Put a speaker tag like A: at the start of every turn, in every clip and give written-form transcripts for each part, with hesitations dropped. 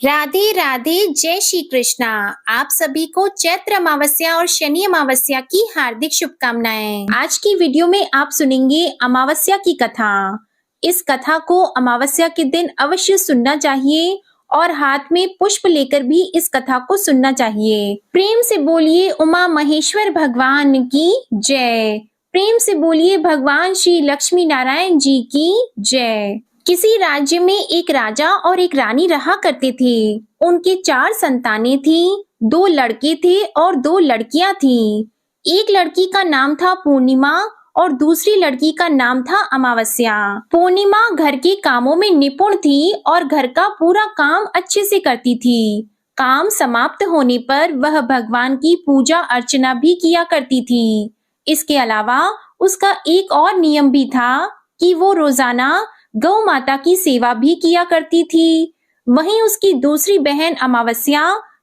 A: राधे राधे, जय श्री कृष्णा। आप सभी को चैत्र अमावस्या और शनि अमावस्या की हार्दिक शुभकामनाएं। आज की वीडियो में आप सुनेंगे अमावस्या की कथा। इस कथा को अमावस्या के दिन अवश्य सुनना चाहिए और हाथ में पुष्प लेकर भी इस कथा को सुनना चाहिए। प्रेम से बोलिए उमा महेश्वर भगवान की जय। प्रेम से बोलिए भगवान श्री लक्ष्मी नारायण जी की जय। किसी राज्य में एक राजा और एक रानी रहा करते थे। उनके 4 संतानें थी, 2 लड़के थे और 2 लड़कियां थीं। एक लड़की का नाम था पूर्णिमा और दूसरी लड़की का नाम था अमावस्या। पूर्णिमा घर के कामों में निपुण थी और घर का पूरा काम अच्छे से करती थी। काम समाप्त होने पर वह भगवान की पूजा अर्चना भी किया करती थी। इसके अलावा उसका एक और नियम भी था कि वो रोजाना गौ माता की सेवा भी किया करती थी। वहीं उसकी दूसरी बहन अमावस्या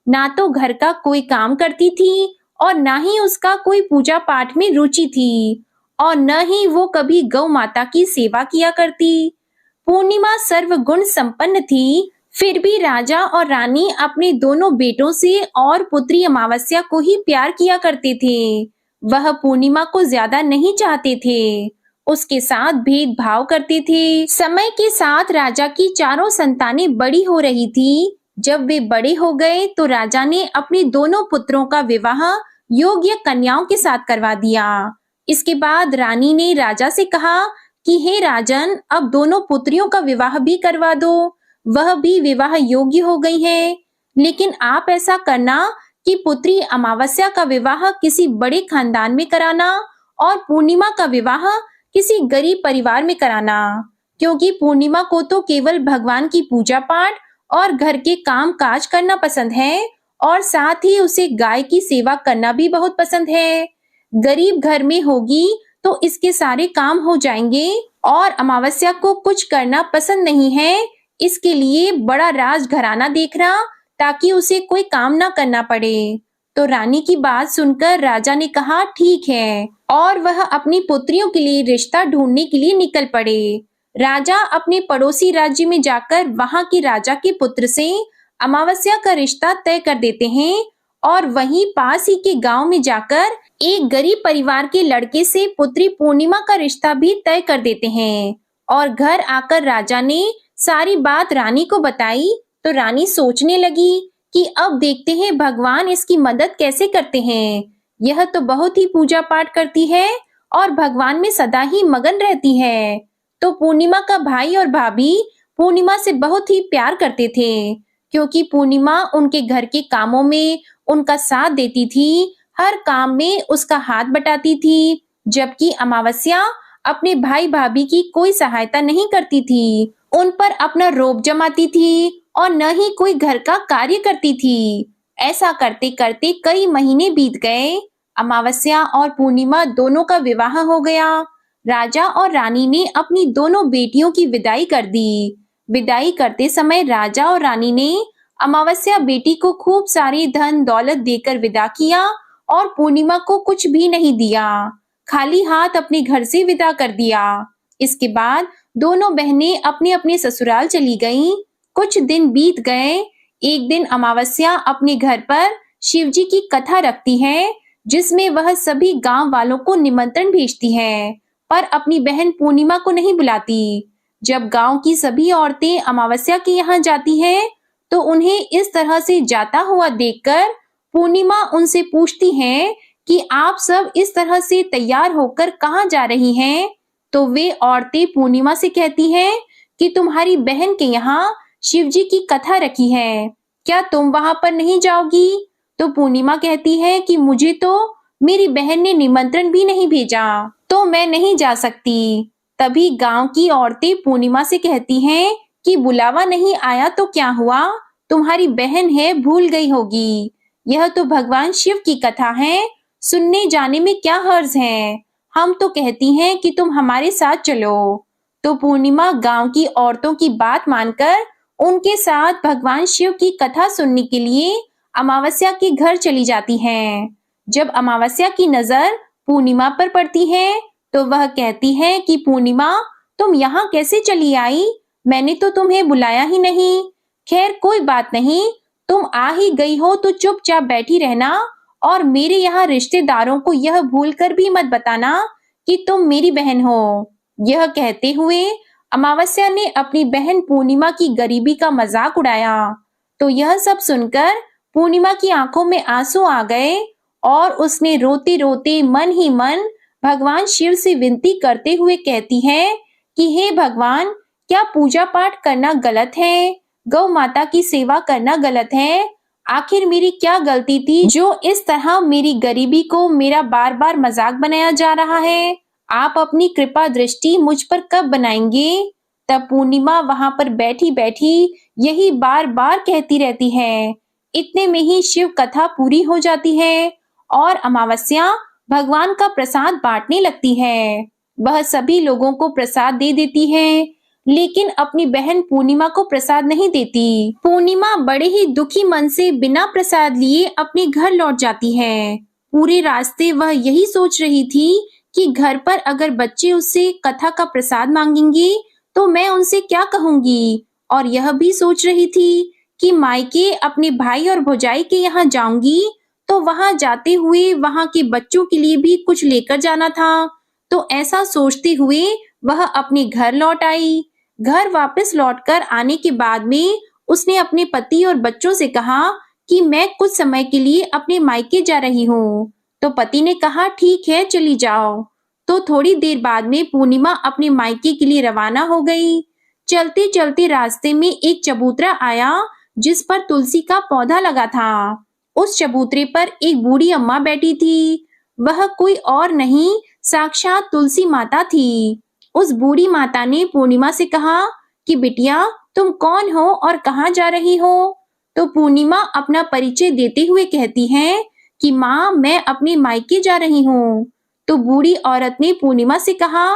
A: ना तो घर का कोई काम करती थी और ना ही उसका कोई पूजा पाठ में रुचि थी और न ही वो कभी गौ माता की सेवा किया करती। पूर्णिमा सर्वगुण संपन्न थी, फिर भी राजा और रानी अपने दोनों बेटों से और पुत्री अमावस्या को ही प्यार किया करते थे। वह पूर्णिमा को ज्यादा नहीं चाहते थे, उसके साथ भेदभाव करते थे। समय के साथ राजा की चारों संतानें बड़ी हो रही थी। जब वे बड़े हो गए तो राजा ने अपने दोनों पुत्रों का विवाह योग्य कन्याओं के साथ करवा दिया। इसके बाद रानी ने राजा से कहा कि हे राजन, अब दोनों पुत्रियों का विवाह भी करवा दो, वह भी विवाह योग्य हो गई है। लेकिन आप ऐसा करना कि पुत्री अमावस्या का विवाह किसी बड़े खानदान में कराना और पूर्णिमा का विवाह किसी गरीब परिवार में कराना, क्योंकि पूर्णिमा को तो केवल भगवान की पूजा पाठ और घर के काम काज करना पसंद है और साथ ही उसे गाय की सेवा करना भी बहुत पसंद है। गरीब घर में होगी तो इसके सारे काम हो जाएंगे और अमावस्या को कुछ करना पसंद नहीं है, इसके लिए बड़ा राजघराना देखना ताकि उसे कोई काम ना करना पड़े। तो रानी की बात सुनकर राजा ने कहा ठीक है और वह अपनी पुत्रियों के लिए रिश्ता ढूंढने के लिए निकल पड़े। राजा अपने पड़ोसी राज्य में जाकर वहां के राजा के पुत्र से अमावस्या का रिश्ता तय कर देते हैं और वहीं पास ही के गांव में जाकर एक गरीब परिवार के लड़के से पुत्री पूर्णिमा का रिश्ता भी तय कर देते हैं। और घर आकर राजा ने सारी बात रानी को बताई तो रानी सोचने लगी कि अब देखते हैं भगवान इसकी मदद कैसे करते हैं। यह तो बहुत ही पूजा पाठ करती है और भगवान में सदा ही मगन रहती है। तो पूर्णिमा का भाई और भाभी पूर्णिमा से बहुत ही प्यार करते थे, क्योंकि पूर्णिमा उनके घर के कामों में उनका साथ देती थी, हर काम में उसका हाथ बटाती थी, जबकि अमावस्या अपने भाई भाभी की कोई सहायता नहीं करती थी, उन पर अपना रोब जमाती थी और न ही कोई घर का कार्य करती थी। ऐसा करते करते कई महीने बीत गए। अमावस्या और पूर्णिमा दोनों का विवाह हो गया। राजा और रानी ने अपनी दोनों बेटियों की विदाई कर दी। विदाई करते समय राजा और रानी ने अमावस्या बेटी को खूब सारी धन दौलत देकर विदा किया और पूर्णिमा को कुछ भी नहीं दिया, खाली हाथ अपने घर से विदा कर दिया। इसके बाद दोनों बहनें अपने अपने ससुराल चली गईं। कुछ दिन बीत गए। एक दिन अमावस्या अपने घर पर शिवजी की कथा रखती है, जिसमें वह सभी गांव वालों को निमंत्रण भेजती है, पर अपनी बहन पूर्णिमा को नहीं बुलाती। जब गांव की सभी औरतें अमावस्या के यहाँ जाती हैं, तो उन्हें इस तरह से जाता हुआ देखकर पूर्णिमा उनसे पूछती है कि आप सब इस तरह से तैयार होकर कहाँ जा रही हैं? तो वे औरतें पूर्णिमा से कहती हैं कि तुम्हारी बहन के यहाँ शिवजी की कथा रखी है, क्या तुम वहां पर नहीं जाओगी? तो पूर्णिमा कहती है कि मुझे तो मेरी बहन ने निमंत्रण भी नहीं भेजा, तो मैं नहीं जा सकती। तभी गांव की औरतें पूर्णिमा से कहती हैं कि बुलावा नहीं आया तो क्या हुआ, तुम्हारी बहन है, भूल गई होगी। यह तो भगवान शिव की कथा है, सुनने जाने में क्या हर्ज है। हम तो कहती हैं कि तुम हमारे साथ चलो। तो पूर्णिमा गांव की औरतों की बात मानकर उनके साथ भगवान शिव की कथा सुनने के लिए अमावस्या के घर चली जाती हैं। जब अमावस्या की नजर पूर्णिमा पर पड़ती है तो वह कहती है कि पूर्णिमा, तुम यहाँ कैसे चली आई? मैंने तो तुम्हें बुलाया ही नहीं। खैर कोई बात नहीं, तुम आ ही गई हो तो चुपचाप बैठी रहना और मेरे यहाँ रिश्तेदारों को यह भूलकर भी मत बताना कि तुम मेरी बहन हो। यह कहते हुए अमावस्या ने अपनी बहन पूर्णिमा की गरीबी का मजाक उड़ाया। तो यह सब सुनकर पूर्णिमा की आंखों में आंसू आ गए और उसने रोते रोते मन ही मन भगवान शिव से विनती करते हुए कहती है कि हे भगवान, क्या पूजा पाठ करना गलत है? गौ माता की सेवा करना गलत है? आखिर मेरी क्या गलती थी जो इस तरह मेरी गरीबी को मेरा बार बार मजाक बनाया जा रहा है? आप अपनी कृपा दृष्टि मुझ पर कब बनाएंगे? तब पूर्णिमा वहां पर बैठी बैठी यही बार बार कहती रहती है। इतने में ही शिव कथा पूरी हो जाती है और अमावस्या भगवान का प्रसाद बांटने लगती है। वह सभी लोगों को प्रसाद दे देती है, लेकिन अपनी बहन पूर्णिमा को प्रसाद नहीं देती। पूर्णिमा बड़े ही दुखी मन से बिना प्रसाद लिए अपने घर लौट जाती है। पूरे रास्ते वह यही सोच रही थी कि घर पर अगर बच्चे उससे कथा का प्रसाद मांगेंगे तो मैं उनसे क्या कहूंगी, और यह भी सोच रही थी कि मायके अपने भाई और भौजाई के यहाँ जाऊंगी तो वहां जाते हुए वहां के बच्चों के लिए भी कुछ लेकर जाना था। तो ऐसा सोचते हुए वह अपने घर लौट आई। घर वापस लौटकर आने के बाद में उसने अपने पति और बच्चों से कहा कि मैं कुछ समय के लिए अपने मायके जा रही हूँ। तो पति ने कहा ठीक है, चली जाओ। तो थोड़ी देर बाद में पूर्णिमा अपने मायके के लिए रवाना हो गई। चलते चलते रास्ते में एक चबूतरा आया जिस पर तुलसी का पौधा लगा था। उस चबूतरे पर एक बूढ़ी अम्मा बैठी थी। वह कोई और नहीं, साक्षात तुलसी माता थी। उस बूढ़ी माता ने पूर्णिमा से कहा कि बिटिया, तुम कौन हो और कहाँ जा रही हो? तो पूर्णिमा अपना परिचय देते हुए कहती है कि माँ, मैं अपने मायके जा रही हूँ। तो बूढ़ी औरत ने पूर्णिमा से कहा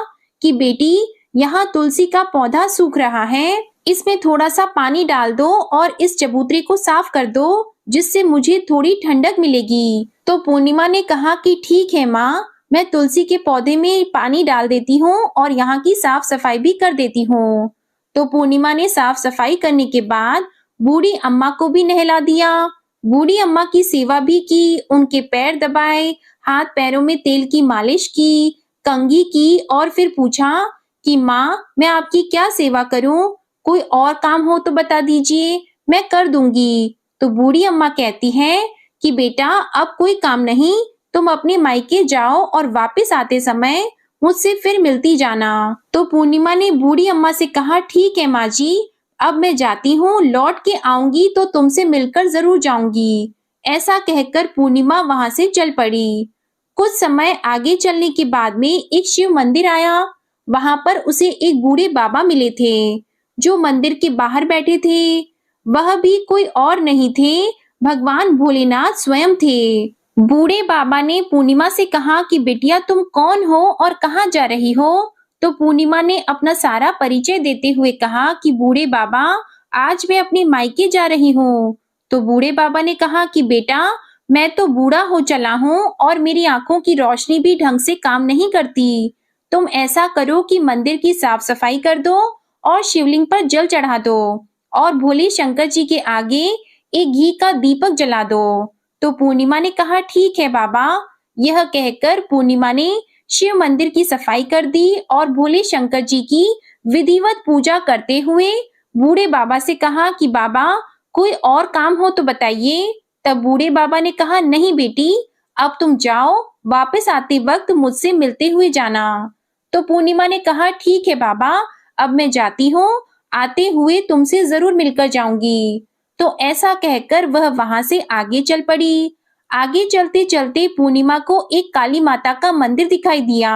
A: कि बेटी, यहाँ तुलसी का पौधा सूख रहा है, इसमें थोड़ा सा पानी डाल दो और इस चबूतरे को साफ कर दो, जिससे मुझे थोड़ी ठंडक मिलेगी। तो पूर्णिमा ने कहा कि ठीक है माँ, मैं तुलसी के पौधे में पानी डाल देती हूँ और यहाँ की साफ सफाई भी कर देती हूँ। तो पूर्णिमा ने साफ सफाई करने के बाद बूढ़ी अम्मा को भी नहला दिया। बूढ़ी अम्मा की सेवा भी की, उनके पैर दबाए, हाथ पैरों में तेल की मालिश की, कंघी की और फिर पूछा कि माँ, मैं आपकी क्या सेवा करूँ? कोई और काम हो तो बता दीजिए, मैं कर दूंगी। तो बूढ़ी अम्मा कहती है कि बेटा, अब कोई काम नहीं, तुम अपने मायके जाओ और वापस आते समय मुझसे फिर मिलती जाना। तो पूर्णिमा ने बूढ़ी अम्मा से कहा ठीक है माँ जी, अब मैं जाती हूँ, लौट के आऊंगी तो तुमसे मिलकर जरूर जाऊंगी। ऐसा कहकर पूर्णिमा वहां से चल पड़ी। कुछ समय आगे चलने के बाद में एक शिव मंदिर आया। वहां पर उसे एक बूढ़े बाबा मिले थे जो मंदिर के बाहर बैठे थे। वह भी कोई और नहीं थे, भगवान भोलेनाथ स्वयं थे। बूढ़े बाबा ने पूर्णिमा से कहा कि बिटिया, तुम कौन हो और कहाँ जा रही हो? तो पूर्णिमा ने अपना सारा परिचय देते हुए कहा कि बूढ़े बाबा, आज मैं अपने मायके जा रही हूँ। तो बूढ़े बाबा ने कहा कि बेटा, मैं तो बूढ़ा हो चला हूँ और मेरी आंखों की रोशनी भी ढंग से काम नहीं करती। तुम ऐसा करो कि मंदिर की साफ सफाई कर दो और शिवलिंग पर जल चढ़ा दो और भोले शंकर जी के आगे एक घी का दीपक जला दो। तो पूर्णिमा ने कहा ठीक है बाबा। यह कहकर पूर्णिमा ने शिव मंदिर की सफाई कर दी और भोले शंकर जी की विधिवत पूजा करते हुए बूढ़े बाबा से कहा कि बाबा, कोई और काम हो तो बताइए। तब बूढ़े बाबा ने कहा नहीं बेटी, अब तुम जाओ, वापस आते वक्त मुझसे मिलते हुए जाना। तो पूर्णिमा ने कहा ठीक है बाबा, अब मैं जाती हूँ, आते हुए तुमसे जरूर मिलकर जाऊंगी। तो ऐसा कहकर वह वहां से आगे चल पड़ी। आगे चलते चलते पूर्णिमा को एक काली माता का मंदिर दिखाई दिया।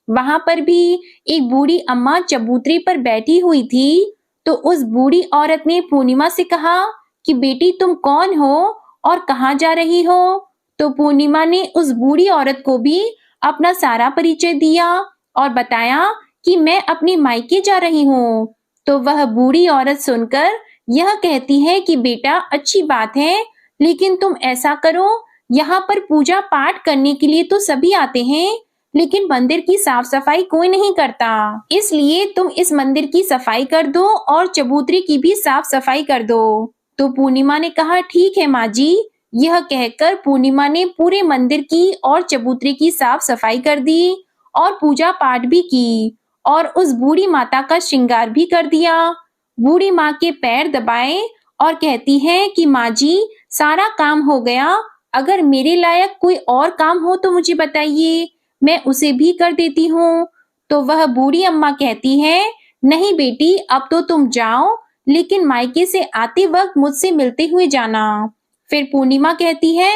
A: वहां पर भी एक बूढ़ी अम्मा चबूतरे पर बैठी हुई थी। तो उस बूढ़ी औरत ने पूर्णिमा से कहा कि बेटी, तुम कौन हो और कहाँ जा रही हो? तो पूर्णिमा ने उस बूढ़ी औरत को भी अपना सारा परिचय दिया और बताया कि मैं अपने मायके जा रही हूँ। तो वह बूढ़ी औरत सुनकर यह कहती है कि बेटा, अच्छी बात है, लेकिन तुम ऐसा करो, यहाँ पर पूजा पाठ करने के लिए तो सभी आते हैं, लेकिन मंदिर की साफ सफाई कोई नहीं करता, इसलिए तुम इस मंदिर की सफाई कर दो और चबूतरे की भी साफ सफाई कर दो। तो पूर्णिमा ने कहा ठीक है माँ जी। यह कहकर पूर्णिमा ने पूरे मंदिर की और चबूतरे की साफ सफाई कर दी और पूजा पाठ भी की और उस बूढ़ी माता का श्रृंगार भी कर दिया। बूढ़ी माँ के पैर दबाए और कहती है कि माँ जी सारा काम हो गया, अगर मेरे लायक कोई और काम हो तो मुझे बताइए, मैं उसे भी कर देती हूँ। तो वह बूढ़ी अम्मा कहती है नहीं बेटी, अब तो तुम जाओ, लेकिन मायके से आते वक्त मुझसे मिलते हुए जाना। फिर पूर्णिमा कहती है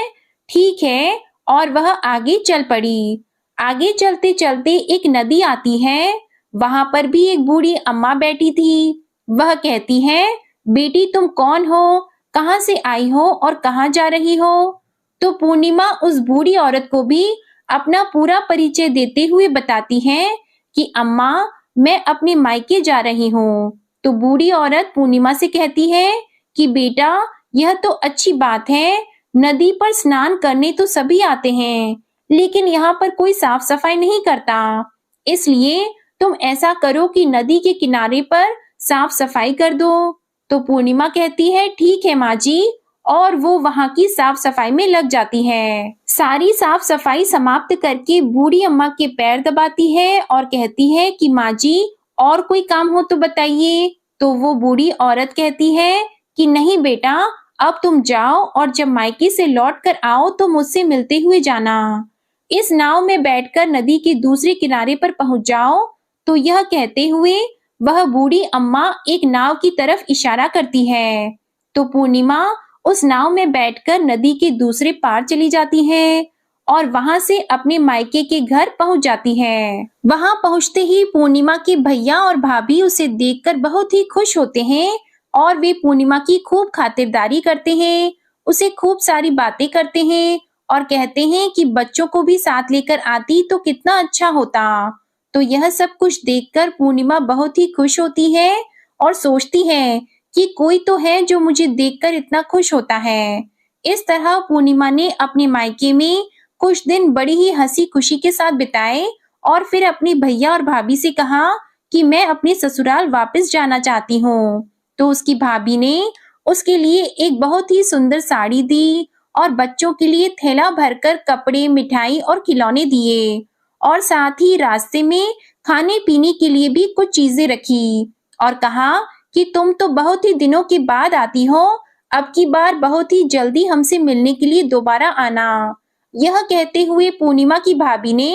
A: ठीक है और वह आगे चल पड़ी। आगे चलते चलते एक नदी आती है, वहां पर भी एक बूढ़ी अम्मा बैठी थी। वह कहती है बेटी तुम कौन हो, कहाँ से आई हो और कहाँ जा रही हो। तो पूर्णिमा उस बूढ़ी औरत को भी अपना पूरा परिचय देते हुए बताती है कि अम्मा मैं अपने मायके जा रही हूँ। तो बूढ़ी औरत पूर्णिमा से कहती है कि बेटा यह तो अच्छी बात है, नदी पर स्नान करने तो सभी आते हैं, लेकिन यहाँ पर कोई साफ सफाई नहीं करता, इसलिए तुम ऐसा करो कि नदी के किनारे पर साफ सफाई कर दो। तो पूर्णिमा कहती है ठीक है माँ जी, और वो वहाँ की साफ सफाई में लग जाती है। सारी साफ सफाई समाप्त करके बूढ़ी अम्मा के पैर दबाती है और कहती है कि माँ जी और कोई काम हो तो बताइए। तो वो बूढ़ी औरत कहती है कि नहीं बेटा, अब तुम जाओ और जब मायके से लौट कर आओ तो मुझसे मिलते हुए जाना। इस नाव में बैठकर नदी के दूसरे किनारे पर पहुंच जाओ। तो यह कहते हुए वह बूढ़ी अम्मा एक नाव की तरफ इशारा करती है। तो पूर्णिमा उस नाव में बैठकर नदी के दूसरे पार चली जाती है और वहां से अपने मायके के घर पहुंच जाती है। वहां पहुंचते ही पूर्णिमा के भैया और भाभी उसे देखकर बहुत ही खुश होते हैं और वे पूर्णिमा की खूब खातिरदारी करते हैं, उसे खूब सारी बातें करते हैं और कहते हैं कि बच्चों को भी साथ लेकर आती तो कितना अच्छा होता। तो यह सब कुछ देखकर पूर्णिमा बहुत ही खुश होती है और सोचती है कि कोई तो है जो मुझे देखकर इतना खुश होता है। इस तरह पूर्णिमा ने अपने मायके में कुछ दिन बड़ी ही हंसी खुशी के साथ बिताए और फिर अपने भैया और भाभी से कहा कि मैं अपने ससुराल वापस जाना चाहती हूँ। तो उसकी भाभी ने उसके लिए एक बहुत ही सुंदर साड़ी दी और बच्चों के लिए थैला भरकर कपड़े, मिठाई और खिलौने दिए और साथ ही रास्ते में खाने पीने के लिए भी कुछ चीजें रखी और कहा कि तुम तो बहुत ही दिनों के बाद आती हो, अब की बार बहुत ही जल्दी हमसे मिलने के लिए दोबारा आना। यह कहते हुए पूर्णिमा की भाभी ने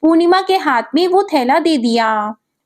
A: पूर्णिमा के हाथ में वो थैला दे दिया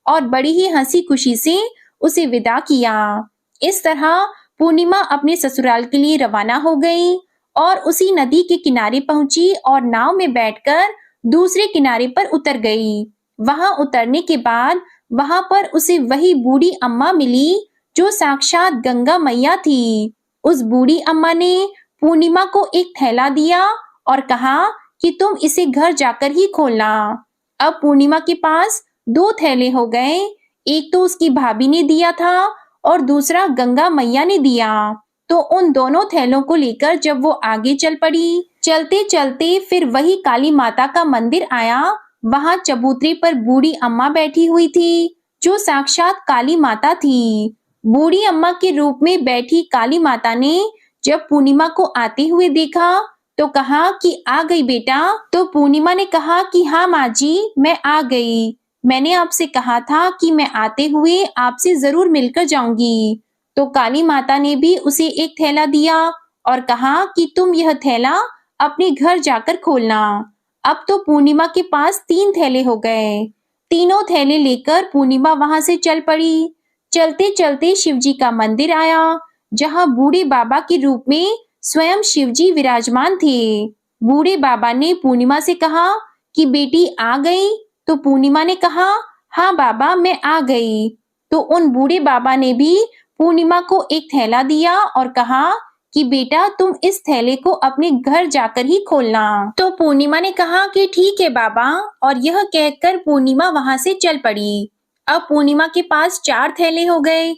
A: और बड़ी ही हंसी खुशी से उसे विदा किया। इस तरह पूर्णिमा अपने ससुराल के लिए रवाना हो गई और उसी नदी के किनारे पहुंची और नाव में बैठकर दूसरे किनारे पर उतर गई। वहां उतरने के बाद वहां पर उसे वही बूढ़ी अम्मा मिली जो साक्षात गंगा मैया थी। उस बूढ़ी अम्मा ने पूर्णिमा को एक थैला दिया और कहा कि तुम इसे घर जाकर ही खोलना। अब पूर्णिमा के पास दो थैले हो गए, एक तो उसकी भाभी ने दिया था और दूसरा गंगा मैया ने दिया। तो उन दोनों थैलों को लेकर जब वो आगे चल पड़ी, चलते चलते फिर वही काली माता का मंदिर आया। वहां चबूतरे पर बूढ़ी अम्मा बैठी हुई थी जो साक्षात काली माता थी। बूढ़ी अम्मा के रूप में बैठी काली माता ने जब पूर्णिमा को आते हुए देखा तो कहा कि आ गई बेटा। तो पूर्णिमा ने कहा कि हाँ माँ जी, मैं आ गई, मैंने आपसे कहा था कि मैं आते हुए आपसे जरूर मिलकर जाऊंगी। तो काली माता ने भी उसे एक थैला दिया और कहा कि तुम यह थैला अपने घर जाकर खोलना। अब तो पूर्णिमा के पास 3 थैले हो गए। तीनों थैले लेकर पूर्णिमा वहां से चल पड़ी। चलते चलते शिवजी का मंदिर आया जहां बूढ़े बाबा के रूप में स्वयं शिवजी विराजमान थे। बूढ़े बाबा ने पूर्णिमा से कहा कि बेटी आ गई। तो पूर्णिमा ने कहा हाँ बाबा, मैं आ गई। तो उन बूढ़े बाबा ने भी पूर्णिमा को एक थैला दिया और कहा कि बेटा तुम इस थैले को अपने घर जाकर ही खोलना। तो पूर्णिमा ने कहा कि ठीक है बाबा, और यह कहकर पूर्णिमा वहां से चल पड़ी। अब पूर्णिमा के पास 4 थैले हो गए।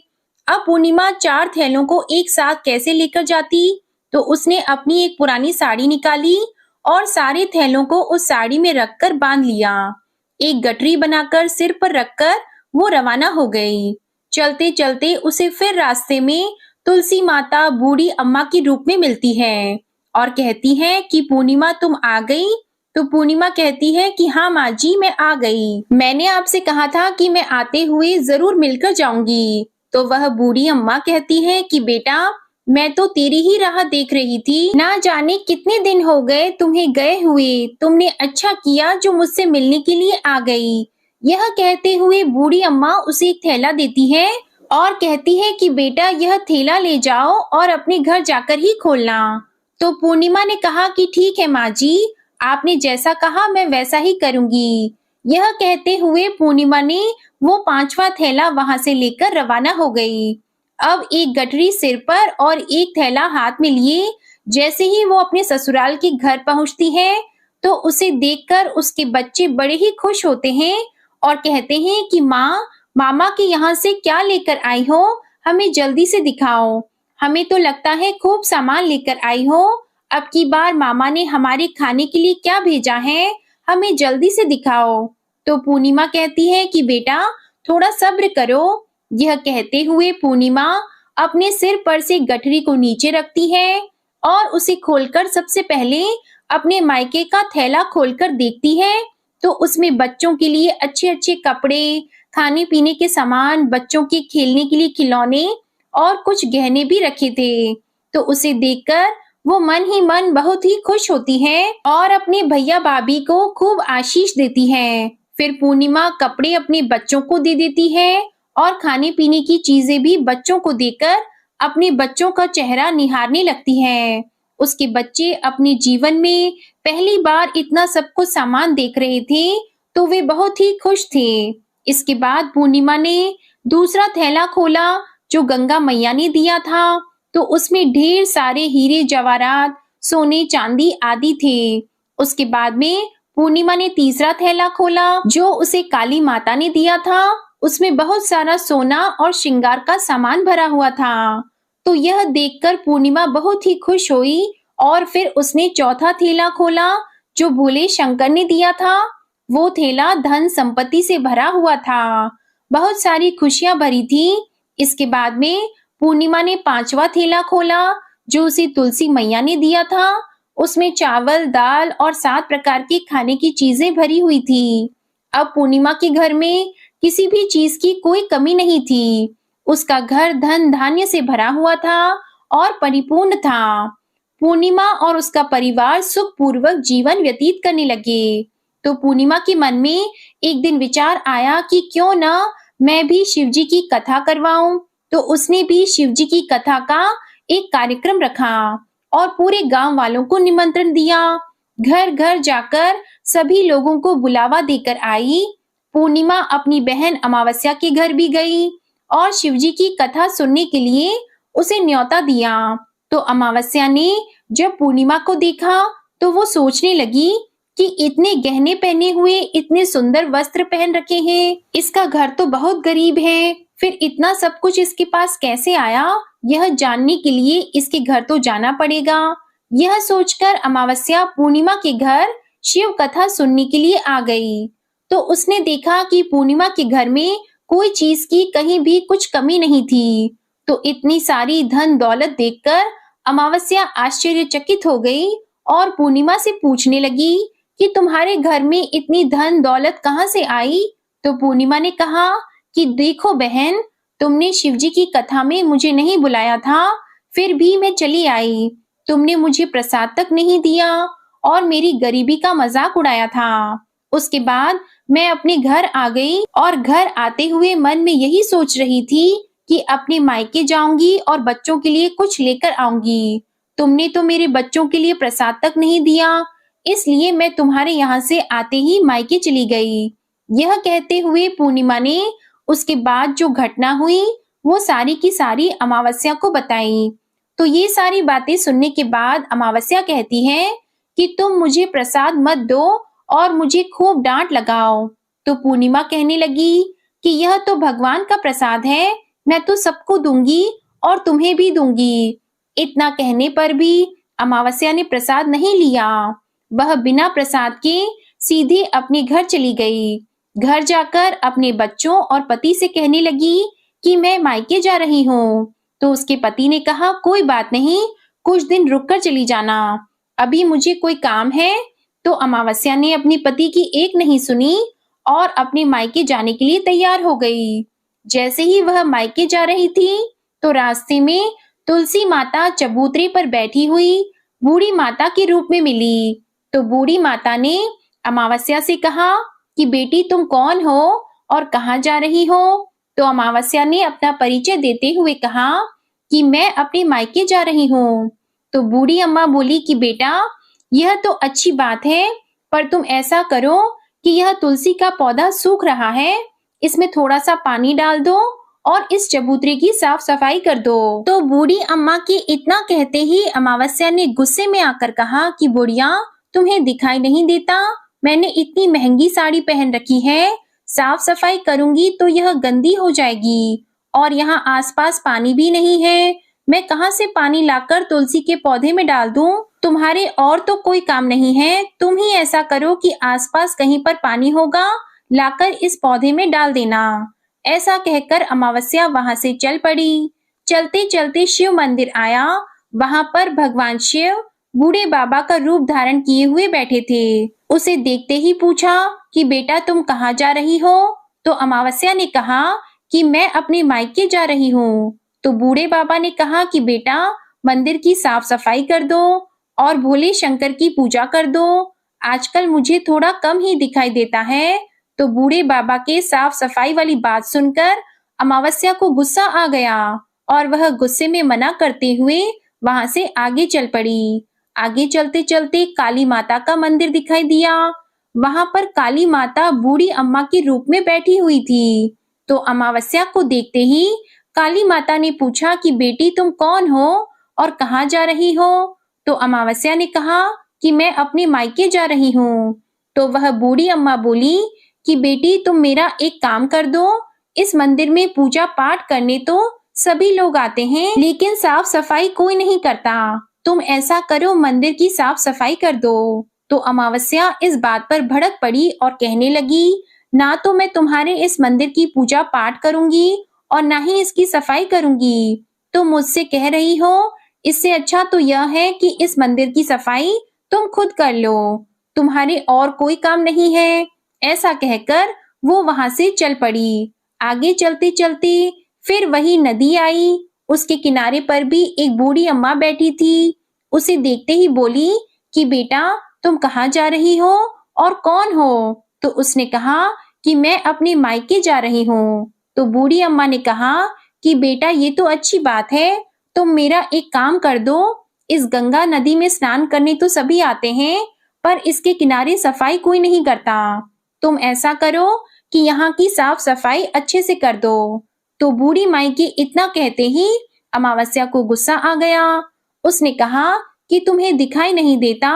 A: अब पूर्णिमा 4 थैलों को एक साथ कैसे लेकर जाती, तो उसने अपनी एक पुरानी साड़ी निकाली और सारे थैलों को उस साड़ी में रखकर बांध लिया। एक गठरी बनाकर सिर पर रखकर वो रवाना हो गई। चलते चलते उसे फिर रास्ते में तुलसी माता बूढ़ी अम्मा के रूप में मिलती है और कहती है कि पूर्णिमा तुम आ गई। तो पूर्णिमा कहती है कि हाँ माँ जी, मैं आ गई। मैंने आपसे कहा था कि मैं आते हुए जरूर मिलकर जाऊंगी। तो वह बूढ़ी अम्मा कहती है कि बेटा, मैं तो तेरी ही राह देख रही थी। ना जाने कितने दिन हो गए तुम्हें गए हुए। तुमने अच्छा किया जो मुझसे मिलने के लिए आ गई। यह कहते हुए बूढ़ी अम्मा उसे एक थैला देती है और कहती है कि बेटा, यह थैला ले जाओ और अपने घर जाकर ही खोलना। तो पूर्णिमा ने कहा कि ठीक है माँ जी, आपने जैसा कहा मैं वैसा ही करूंगी। यह कहते हुए पूर्णिमा ने वो 5वां थैला वहां से लेकर रवाना हो गई। अब एक गठरी सिर पर और एक थैला हाथ में लिए जैसे ही वो अपने ससुराल के घर पहुंचती है, तो उसे देखकर उसके बच्चे बड़े ही खुश होते हैं और कहते हैं कि माँ, मामा के यहाँ से क्या लेकर आई हो, हमें जल्दी से दिखाओ। हमें तो लगता है खूब सामान लेकर आई हो। अब की बार मामा ने हमारे खाने के लिए क्या भेजा है, हमें जल्दी से दिखाओ। तो पूर्णिमा कहती है कि बेटा, थोड़ा सब्र करो। यह कहते हुए पूर्णिमा अपने सिर पर से गठरी को नीचे रखती है और उसे खोलकर सबसे पहले अपने मायके का थैला खोलकर देखती है, तो उसमें बच्चों के लिए अच्छे अच्छे कपड़े, खाने पीने के सामान, बच्चों के खेलने के लिए खिलौने और कुछ गहने भी रखे थे। तो उसे देखकर वो मन ही मन बहुत ही खुश होती है और अपने भैया भाभी को खूब आशीष देती है। फिर पूर्णिमा कपड़े अपने बच्चों को दे देती है और खाने पीने की चीजें भी बच्चों को देकर अपने बच्चों का चेहरा निहारने लगती है। उसके बच्चे अपने जीवन में पहली बार इतना सब कुछ सामान देख रहे थे, तो वे बहुत ही खुश थे। इसके बाद पूर्णिमा ने दूसरा थैला खोला जो गंगा मैया ने दिया था, तो उसमें ढेर सारे हीरे जवाहरात, सोने चांदी आदि थे। उसके बाद में पूर्णिमा ने तीसरा थैला खोला जो उसे काली माता ने दिया था। उसमें बहुत सारा सोना और श्रृंगार का सामान भरा हुआ था। तो यह देखकर पूर्णिमा बहुत ही खुश हुई और फिर उसने चौथा थैला खोला जो भोले शंकर ने दिया था। वो थैला धन संपत्ति से भरा हुआ था, बहुत सारी खुशियां भरी थी। इसके बाद में पूर्णिमा ने 5वां थैला खोला जो उसे तुलसी मैया ने दिया था। उसमें चावल, दाल और 7 प्रकार की खाने की चीजें भरी हुई थी। अब पूर्णिमा के घर में किसी भी चीज की कोई कमी नहीं थी। उसका घर धन धान्य से भरा हुआ था और परिपूर्ण था। पूर्णिमा और उसका परिवार सुखपूर्वक जीवन व्यतीत करने लगे। तो पूर्णिमा के मन में एक दिन विचार आया कि क्यों ना मैं भी शिव जी की कथा करवाऊं। तो उसने भी शिव जी की कथा का एक कार्यक्रम रखा और पूरे गांव वालों को निमंत्रण दिया। घर घर जाकर सभी लोगों को बुलावा देकर आई। पूर्णिमा अपनी बहन अमावस्या के घर भी गई और शिवजी की कथा सुनने के लिए उसे न्योता दिया। तो अमावस्या ने जब पूर्णिमा को देखा तो वो सोचने लगी कि इतने गहने पहने हुए, इतने सुंदर वस्त्र पहन रखे हैं, इसका घर तो बहुत गरीब है, फिर इतना सब कुछ इसके पास कैसे आया, यह जानने के लिए इसके घर तो जाना पड़ेगा। यह सोचकर अमावस्या पूर्णिमा के घर शिव कथा सुनने के लिए आ गई। तो उसने देखा कि पूर्णिमा के घर में कोई चीज की कहीं भी कुछ कमी नहीं थी। तो इतनी सारी धन दौलत देखकर अमावस्या आश्चर्यचकित हो गई और पूर्णिमा से पूछने लगी कि तुम्हारे घर में इतनी धन दौलत कहाँ से आई। तो पूर्णिमा ने कहा कि देखो बहन, तुमने शिवजी की कथा में मुझे नहीं बुलाया था, फिर भी मैं चली आई। तुमने मुझे प्रसाद तक नहीं दिया और मेरी गरीबी का मजाक उड़ाया था। उसके बाद मैं अपने घर आ गई और घर आते हुए मन में यही सोच रही थी कि अपने मायके जाऊंगी और बच्चों के लिए कुछ लेकर आऊंगी। तुमने तो मेरे बच्चों के लिए प्रसाद तक नहीं दिया, इसलिए मैं तुम्हारे यहाँ से आते ही मायके चली गई। यह कहते हुए पूर्णिमा ने उसके बाद जो घटना हुई वो सारी की सारी अमावस्या को बताई। तो ये सारी बातें सुनने के बाद अमावस्या कहती है कि तुम मुझे प्रसाद मत दो और मुझे खूब डांट लगाओ। तो पूर्णिमा कहने लगी कि यह तो भगवान का प्रसाद है, मैं तो सबको दूंगी और तुम्हें भी दूंगी। इतना कहने पर भी अमावस्या ने प्रसाद नहीं लिया। वह बिना प्रसाद के सीधे अपने घर चली गई। घर जाकर अपने बच्चों और पति से कहने लगी कि मैं मायके जा रही हूँ। तो उसके पति ने कहा, कोई बात नहीं, कुछ दिन रुक कर चली जाना, अभी मुझे कोई काम है। तो अमावस्या ने अपने पति की एक नहीं सुनी और अपने मायके जाने के लिए तैयार हो गई। जैसे ही वह मायके जा रही थी, तो रास्ते में तुलसी माता चबूतरे पर बैठी हुई बूढ़ी माता के रूप में मिली। तो बूढ़ी माता ने अमावस्या से कहा कि बेटी तुम कौन हो और कहाँ जा रही हो? तो अमावस्या ने अपना परिचय देते हुए कहा कि मैं अपने मायके जा रही हूँ। तो बूढ़ी अम्मा बोली कि बेटा, यह तो अच्छी बात है, पर तुम ऐसा करो कि यह तुलसी का पौधा सूख रहा है, इसमें थोड़ा सा पानी डाल दो और इस चबूतरे की साफ सफाई कर दो। तो बूढ़ी अम्मा के इतना कहते ही अमावस्या ने गुस्से में आकर कहा कि बुढ़िया, तुम्हें दिखाई नहीं देता, मैंने इतनी महंगी साड़ी पहन रखी है, साफ सफाई करूंगी तो यह गंदी हो जाएगी और यहाँ आसपास पानी भी नहीं है, मैं कहाँ से पानी लाकर तुलसी के पौधे में डाल दूं? तुम्हारे और तो कोई काम नहीं है, तुम ही ऐसा करो कि आसपास कहीं पर पानी होगा, लाकर इस पौधे में डाल देना। ऐसा कहकर अमावस्या वहां से चल पड़ी। चलते चलते शिव मंदिर आया। वहां पर भगवान शिव बूढ़े बाबा का रूप धारण किए हुए बैठे थे। उसे देखते ही पूछा कि बेटा तुम कहाँ जा रही हो? तो अमावस्या ने कहा कि मैं अपने मायके जा रही हूँ। तो बूढ़े बाबा ने कहा कि बेटा मंदिर की साफ सफाई कर दो और भोले शंकर की पूजा कर दो, आजकल मुझे थोड़ा कम ही दिखाई देता है। तो बूढ़े बाबा के साफ सफाई वाली बात सुनकर अमावस्या को गुस्सा आ गया और वह गुस्से में मना करते हुए वहां से आगे चल पड़ी। आगे चलते चलते काली माता का मंदिर दिखाई दिया। वहां पर काली माता बूढ़ी अम्मा के रूप में बैठी हुई थी। तो अमावस्या को देखते ही काली माता ने पूछा कि बेटी तुम कौन हो और कहाँ जा रही हो? तो अमावस्या ने कहा कि मैं अपने मायके जा रही हूँ। तो वह बूढ़ी अम्मा बोली कि बेटी तुम मेरा एक काम कर दो, इस मंदिर में पूजा पाठ करने तो सभी लोग आते हैं, लेकिन साफ सफाई कोई नहीं करता, तुम ऐसा करो मंदिर की साफ सफाई कर दो। तो अमावस्या इस बात पर भड़क पड़ी और कहने लगी, ना तो मैं तुम्हारे इस मंदिर की पूजा पाठ करूंगी और ना ही इसकी सफाई करूंगी। तुम मुझसे कह रही हो, इससे अच्छा तो यह है कि इस मंदिर की सफाई तुम खुद कर लो, तुम्हारे और कोई काम नहीं है। ऐसा कहकर वो वहां से चल पड़ी। आगे चलते चलते फिर वही नदी आई। उसके किनारे पर भी एक बूढ़ी अम्मा बैठी थी। उसे देखते ही बोली कि बेटा तुम कहाँ जा रही हो और कौन हो? तो उसने कहा कि मैं अपने मायके जा रही हूँ। तो बूढ़ी अम्मा ने कहा कि बेटा ये तो अच्छी बात है, तुम मेरा एक काम कर दो, इस गंगा नदी में स्नान करने तो सभी आते हैं, पर इसके किनारे सफाई कोई नहीं करता। तुम ऐसा करो कि यहाँ की साफ सफाई अच्छे से कर दो। तो बूढ़ी माई के इतना कहते ही अमावस्या को गुस्सा आ गया। उसने कहा कि तुम्हें दिखाई नहीं देता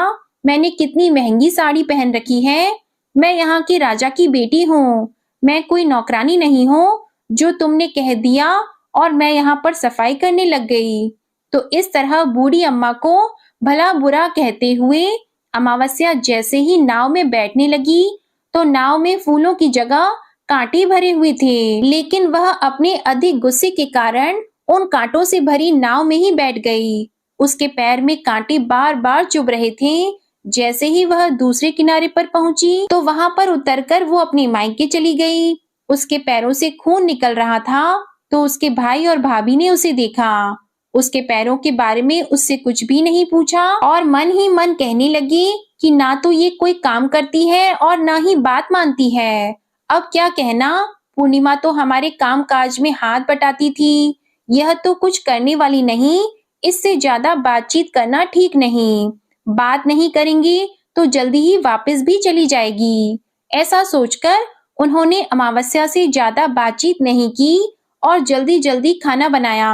A: मैंने कितनी महंगी साड़ी पहन रखी है, मैं यहाँ के राजा की बेटी हूँ, मैं कोई नौकरानी नहीं हूँ जो तुमने कह दिया और मैं यहाँ पर सफाई करने लग गई। तो इस तरह बूढ़ी अम्मा को भला बुरा कहते हुए अमावस्या जैसे ही नाव में बैठने लगी, तो नाव में फूलों की जगह कांटे भरे हुए थे, लेकिन वह अपने अधिक गुस्से के कारण उन कांटों से भरी नाव में ही बैठ गई। उसके पैर में कांटे बार बार चुभ रहे थे। जैसे ही वह दूसरे किनारे पर पहुंची, तो वहां पर उतरकर वो अपने मायके चली गई। उसके पैरों से खून निकल रहा था। तो उसके भाई और भाभी ने उसे देखा। उसके पैरों के बारे में उससे कुछ भी नहीं पूछा और मन ही मन कहने लगी कि ना तो ये कोई काम करती है और ना ही बात मानती है। अब क्या कहना, पूर्णिमा तो हमारे काम काज में हाथ बटाती थी, यह तो कुछ करने वाली नहीं, इससे ज्यादा बातचीत करना ठीक नहीं, बात नहीं करेंगी तो जल्दी ही वापस भी चली जाएगी। ऐसा सोचकर उन्होंने अमावस्या से ज्यादा बातचीत नहीं की और जल्दी जल्दी खाना बनाया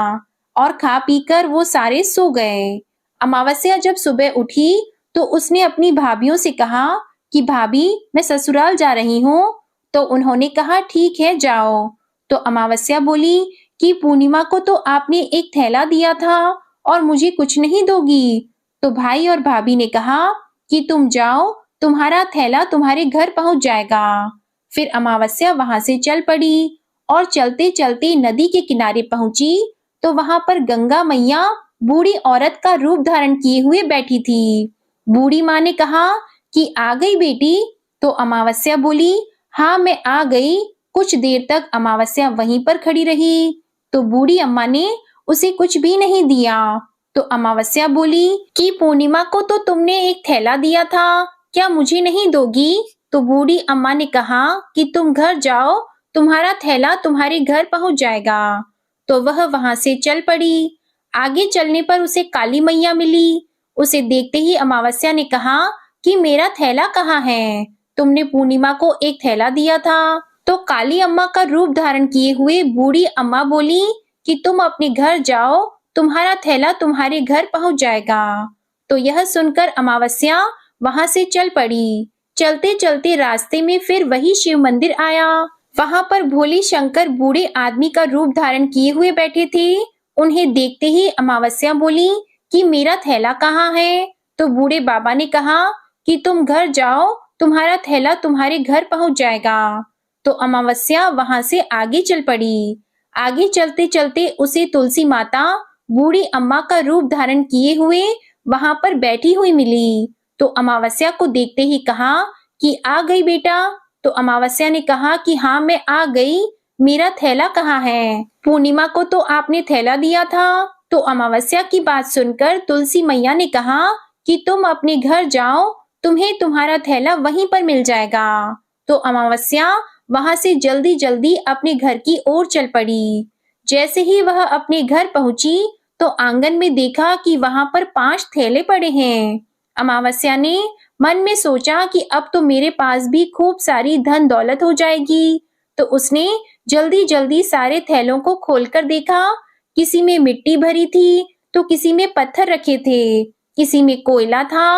A: और खा पीकर वो सारे सो गए। अमावस्या जब सुबह उठी तो उसने अपनी भाभीयों से कहा कि भाभी मैं ससुराल जा रही हूँ। तो उन्होंने कहा ठीक है जाओ। तो अमावस्या बोली कि पूर्णिमा को तो आपने एक थैला दिया था और मुझे कुछ नहीं दोगी। तो भाई और भाभी ने कहा कि तुम जाओ, तुम्हारा थैला तुम्हारे घर पहुंच जाएगा। फिर अमावस्या वहां से चल पड़ी और चलते चलते नदी के किनारे पहुंची तो वहां पर गंगा मैया बूढ़ी औरत का रूप धारण किए हुए बैठी थी। बूढ़ी माँ ने कहा कि आ गई बेटी। तो अमावस्या बोली, हाँ मैं आ गई। कुछ देर तक अमावस्या वहीं पर खड़ी रही तो बूढ़ी अम्मा ने उसे कुछ भी नहीं दिया। तो अमावस्या बोली कि पूर्णिमा को तो तुमने एक थैला दिया था, क्या मुझे नहीं दोगी? तो बूढ़ी अम्मा ने कहा कि तुम घर जाओ, तुम्हारा थैला तुम्हारे घर पहुंच जाएगा। तो वह वहां से चल पड़ी। आगे चलने पर उसे काली मैया मिली। उसे देखते ही अमावस्या ने कहा कि मेरा थैला कहाँ है? तुमने पूर्णिमा को एक थैला दिया था। तो काली अम्मा का रूप धारण किए हुए बूढ़ी अम्मा बोली कि तुम अपने घर जाओ, तुम्हारा थैला तुम्हारे घर पहुंच जाएगा। तो यह सुनकर अमावस्या वहां से चल पड़ी। चलते चलते रास्ते में फिर वही शिव मंदिर आया। वहां पर भोले शंकर बूढ़े आदमी का रूप धारण किए हुए बैठे थे। उन्हें देखते ही अमावस्या बोली कि मेरा थैला कहाँ है? तो बूढ़े बाबा ने कहा कि तुम घर जाओ, तुम्हारा थैला तुम्हारे घर पहुंच जाएगा। तो अमावस्या वहां से आगे चल पड़ी। आगे चलते चलते उसे तुलसी माता बूढ़ी अम्मा का रूप धारण किए हुए वहां पर बैठी हुई मिली। तो अमावस्या को देखते ही कहा कि आ गई बेटा। तो अमावस्या ने कहा कि हाँ मैं आ गई, मेरा थैला कहाँ है? पूर्णिमा को तो आपने थैला दिया था। तो अमावस्या की बात सुनकर तुलसी मैया ने कहा कि तुम अपने घर जाओ, तुम्हें तुम्हारा थैला वहीं पर मिल जाएगा। तो अमावस्या वहां से जल्दी जल्दी अपने घर की ओर चल पड़ी। जैसे ही वह अपने घर पहुंची तो आंगन में देखा कि वहां पर 5 थैले पड़े हैं। अमावस्या ने मन में सोचा कि अब तो मेरे पास भी खूब सारी धन दौलत हो जाएगी। तो उसने जल्दी जल्दी सारे थैलों को खोलकर देखा। किसी में मिट्टी भरी थी तो किसी में पत्थर रखे थे, किसी में कोयला था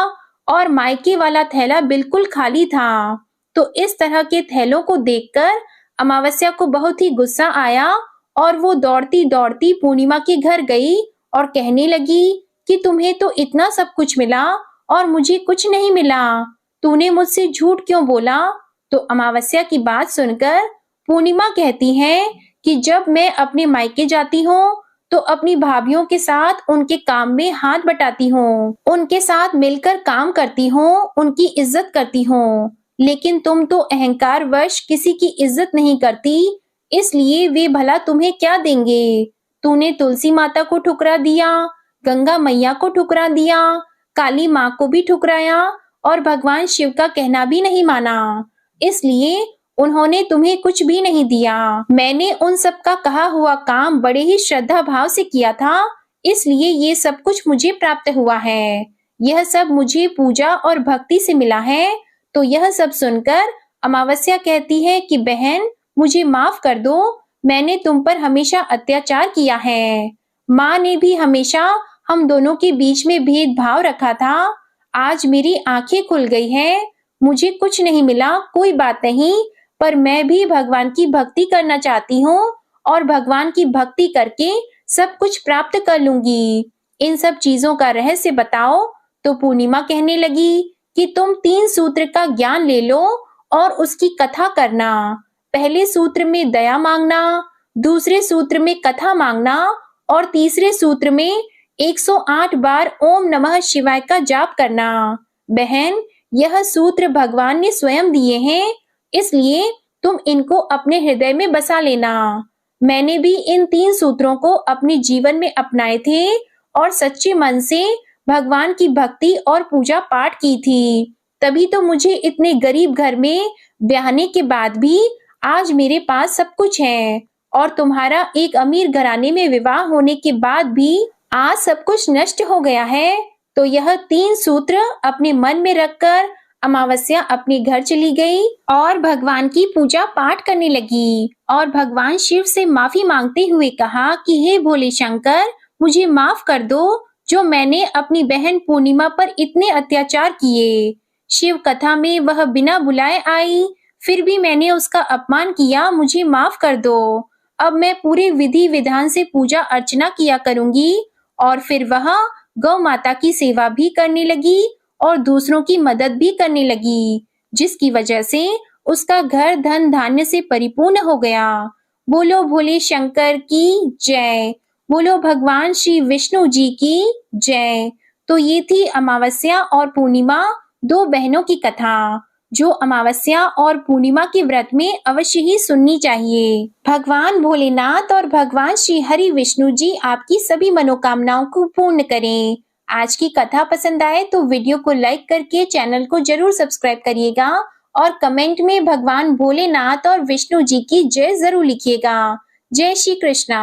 A: और मायके वाला थैला बिल्कुल खाली था। तो इस तरह के थैलों को देखकर अमावस्या को बहुत ही गुस्सा आया और वो दौड़ती दौड़ती पूर्णिमा के घर गई और कहने लगी कि तुम्हें तो इतना सब कुछ मिला और मुझे कुछ नहीं मिला, तूने मुझसे झूठ क्यों बोला? तो अमावस्या की बात सुनकर पूर्णिमा कहती है कि जब मैं अपने मायके जाती हूँ तो अपनी भाभीयों के साथ उनके काम में हाथ बटाती हूँ, उनके साथ मिलकर काम करती हूँ, उनकी इज्जत करती हूँ। लेकिन तुम तो अहंकार वश किसी की इज्जत नहीं करती, इसलिए वे भला तुम्हें क्या देंगे? तूने तुलसी माता को ठुकरा दिया, गंगा मैया को ठुकरा दिया, काली माँ को भी ठुकराया और भगवान शिव का कहना भी नहीं माना, इसलिए उन्होंने तुम्हें कुछ भी नहीं दिया। मैंने उन सब का कहा हुआ काम बड़े ही श्रद्धा भाव से किया था, इसलिए ये सब कुछ मुझे प्राप्त हुआ है। यह सब मुझे पूजा और भक्ति से मिला है। तो यह सब सुनकर अमावस्या कहती है कि बहन मुझे माफ कर दो, मैंने तुम पर हमेशा अत्याचार किया है। माँ ने भी हमेशा हम दोनों के बीच में भेदभाव रखा था। आज मेरी आंखें खुल गई हैं, मुझे कुछ नहीं मिला, कोई बात नहीं, पर मैं भी भगवान की भक्ति करना चाहती हूँ और भगवान की भक्ति करके सब कुछ प्राप्त कर लूंगी। इन सब चीजों का रहस्य बताओ। तो पूर्णिमा कहने लगी कि तुम 3 सूत्र का ज्ञान ले लो और उसकी कथा करना। पहले सूत्र में दया मांगना, दूसरे सूत्र में कथा मांगना और तीसरे सूत्र में 108 बार ओम नमः शिवाय का जाप करना। बहन, यह सूत्र भगवान ने स्वयं दिए हैं, इसलिए तुम इनको अपने हृदय में बसा लेना। मैंने भी इन 3 सूत्रों को अपने जीवन में अपनाए थे और सच्चे मन से भगवान की भक्ति और पूजा पाठ की थी। तभी तो मुझे इतने गरीब घर में ब्याहने के बाद भी आज मेरे पास सब कुछ है और तुम्हारा एक अमीर घराने में विवाह होने के बाद भी आज सब कुछ नष्ट हो गया है। तो यह 3 सूत्र अपने मन में रखकर अमावस्या अपने घर चली गई और भगवान की पूजा पाठ करने लगी और भगवान शिव से माफी मांगते हुए कहा कि हे भोले शंकर, मुझे माफ कर दो जो मैंने अपनी बहन पूर्णिमा पर इतने अत्याचार किए। शिव कथा में वह बिना बुलाए आई, फिर भी मैंने उसका अपमान किया, मुझे माफ कर दो। अब मैं पूरे विधि विधान से पूजा अर्चना किया करूंगी। और फिर वह गौ माता की सेवा भी करने लगी और दूसरों की मदद भी करने लगी, जिसकी वजह से उसका घर धन धान्य से परिपूर्ण हो गया। बोलो भोले शंकर की जय। बोलो भगवान श्री विष्णु जी की जय। तो ये थी अमावस्या और पूर्णिमा, दो बहनों की कथा, जो अमावस्या और पूर्णिमा के व्रत में अवश्य ही सुननी चाहिए। भगवान भोलेनाथ और भगवान श्री हरि विष्णु जी आपकी सभी मनोकामनाओं को पूर्ण करें। आज की कथा पसंद आए तो वीडियो को लाइक करके चैनल को जरूर सब्सक्राइब करिएगा और कमेंट में भगवान भोलेनाथ और विष्णु जी की जय जरूर लिखिएगा। जय श्री कृष्णा।